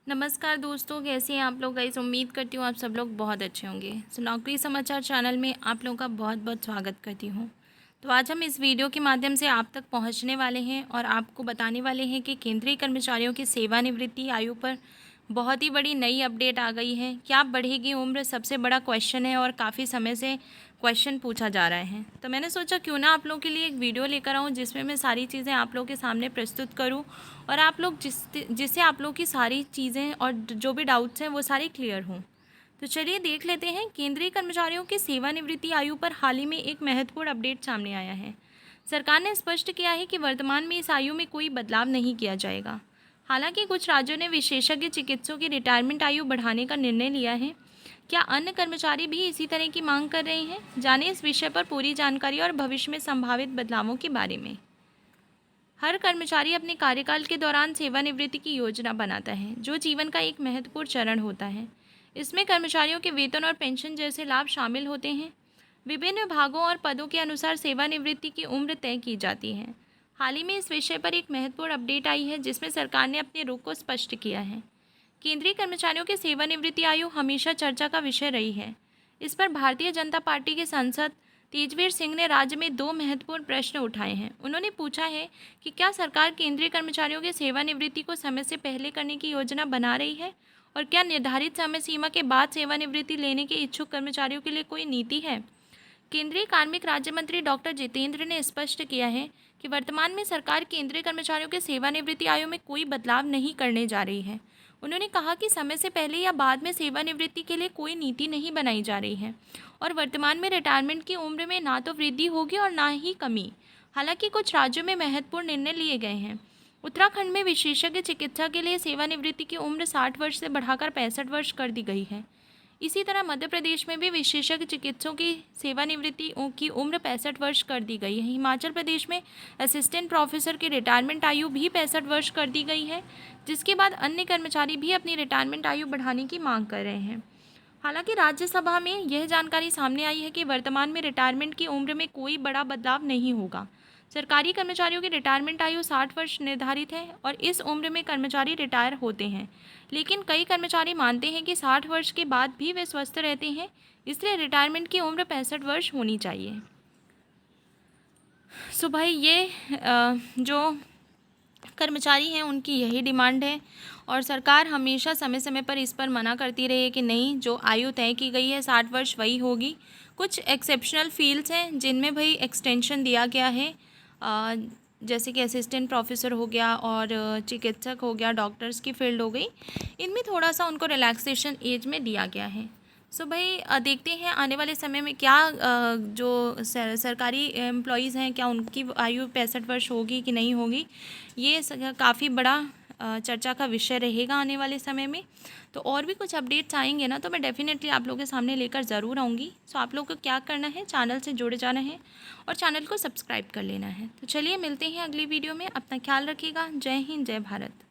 नमस्कार दोस्तों, कैसे हैं आप लोग। गाइस उम्मीद करती हूँ आप सब लोग बहुत अच्छे होंगे। नौकरी समाचार चैनल में आप लोगों का बहुत बहुत स्वागत करती हूँ। तो आज हम इस वीडियो के माध्यम से आप तक पहुँचने वाले हैं और आपको बताने वाले हैं कि केंद्रीय कर्मचारियों की सेवानिवृत्ति आयु पर बहुत ही बड़ी नई अपडेट आ गई है। क्या बढ़ेगी उम्र, सबसे बड़ा क्वेश्चन है और काफ़ी समय से क्वेश्चन पूछा जा रहा है। तो मैंने सोचा क्यों ना आप लोगों के लिए एक वीडियो लेकर आऊँ जिसमें मैं सारी चीज़ें आप लोगों के सामने प्रस्तुत करूँ और आप लोग जिससे आप लोग की सारी चीज़ें और जो भी डाउट्स हैं वो सारी क्लियर हों। तो चलिए देख लेते हैं। केंद्रीय कर्मचारियों की सेवानिवृत्ति आयु पर हाल ही में एक महत्वपूर्ण अपडेट सामने आया है। सरकार ने स्पष्ट किया है कि वर्तमान में इस आयु में कोई बदलाव नहीं किया जाएगा। हालांकि कुछ राज्यों ने विशेषज्ञ चिकित्सकों की रिटायरमेंट आयु बढ़ाने का निर्णय लिया है। क्या अन्य कर्मचारी भी इसी तरह की मांग कर रहे हैं? जानिए इस विषय पर पूरी जानकारी और भविष्य में संभावित बदलावों के बारे में। हर कर्मचारी अपने कार्यकाल के दौरान सेवानिवृत्ति की योजना बनाता है, जो जीवन का एक महत्वपूर्ण चरण होता है। इसमें कर्मचारियों के वेतन और पेंशन जैसे लाभ शामिल होते हैं। विभिन्न विभागों और पदों के अनुसार सेवानिवृत्ति की उम्र तय की जाती है। हाल ही में इस विषय पर एक महत्वपूर्ण अपडेट आई है जिसमें सरकार ने अपने रुख को स्पष्ट किया है। केंद्रीय कर्मचारियों की सेवानिवृत्ति आयु हमेशा चर्चा का विषय रही है। इस पर भारतीय जनता पार्टी के सांसद तेजवीर सिंह ने राज्य में दो महत्वपूर्ण प्रश्न उठाए हैं। उन्होंने पूछा है कि क्या सरकार केंद्रीय कर्मचारियों की सेवानिवृत्ति को समय से पहले करने की योजना बना रही है और क्या निर्धारित समय सीमा के बाद सेवानिवृत्ति लेने के इच्छुक कर्मचारियों के लिए कोई नीति है। केंद्रीय कार्मिक राज्य मंत्री डॉक्टर जितेंद्र ने स्पष्ट किया है कि वर्तमान में सरकार केंद्रीय कर्मचारियों के सेवानिवृत्ति आयु में कोई बदलाव नहीं करने जा रही है। उन्होंने कहा कि समय से पहले या बाद में सेवानिवृत्ति के लिए कोई नीति नहीं बनाई जा रही है और वर्तमान में रिटायरमेंट की उम्र में ना तो वृद्धि होगी और ना ही कमी। हालांकि कुछ राज्यों में महत्वपूर्ण निर्णय लिए गए हैं। उत्तराखंड में विशेषज्ञ चिकित्सा के लिए सेवानिवृत्ति की उम्र 60 वर्ष से बढ़ाकर 65 वर्ष कर दी गई है। इसी तरह मध्य प्रदेश में भी विशेषज्ञ चिकित्सकों की सेवानिवृत्ति की उम्र 65 वर्ष कर दी गई है। हिमाचल प्रदेश में असिस्टेंट प्रोफेसर की रिटायरमेंट आयु भी 65 वर्ष कर दी गई है, जिसके बाद अन्य कर्मचारी भी अपनी रिटायरमेंट आयु बढ़ाने की मांग कर रहे हैं। हालांकि राज्यसभा में यह जानकारी सामने आई है कि वर्तमान में रिटायरमेंट की उम्र में कोई बड़ा बदलाव नहीं होगा। सरकारी कर्मचारियों की रिटायरमेंट आयु 60 वर्ष निर्धारित है और इस उम्र में कर्मचारी रिटायर होते हैं। लेकिन कई कर्मचारी मानते हैं कि 60 वर्ष के बाद भी वे स्वस्थ रहते हैं, इसलिए रिटायरमेंट की उम्र 65 वर्ष होनी चाहिए। सो भाई ये जो कर्मचारी हैं उनकी यही डिमांड है और सरकार हमेशा समय समय पर इस पर मना करती रही है कि नहीं, जो आयु तय की गई है 60 वर्ष वही होगी। कुछ एक्सेप्शनल फील्ड्स हैं जिनमें भाई एक्सटेंशन दिया गया है, जैसे कि असिस्टेंट प्रोफेसर हो गया और चिकित्सक हो गया, डॉक्टर्स की फील्ड हो गई, इनमें थोड़ा सा उनको रिलैक्सेशन एज में दिया गया है। सो भाई देखते हैं आने वाले समय में क्या जो सरकारी एम्प्लॉयज़ हैं क्या उनकी आयु 65 वर्ष होगी कि नहीं होगी। ये काफ़ी बड़ा चर्चा का विषय रहेगा आने वाले समय में। तो और भी कुछ अपडेट्स आएंगे ना तो मैं डेफिनेटली आप लोगों के सामने लेकर ज़रूर आऊँगी। सो आप लोग को क्या करना है, चैनल से जुड़े जाना है और चैनल को सब्सक्राइब कर लेना है। तो चलिए मिलते हैं अगली वीडियो में। अपना ख्याल रखिएगा। जय हिंद, जय भारत।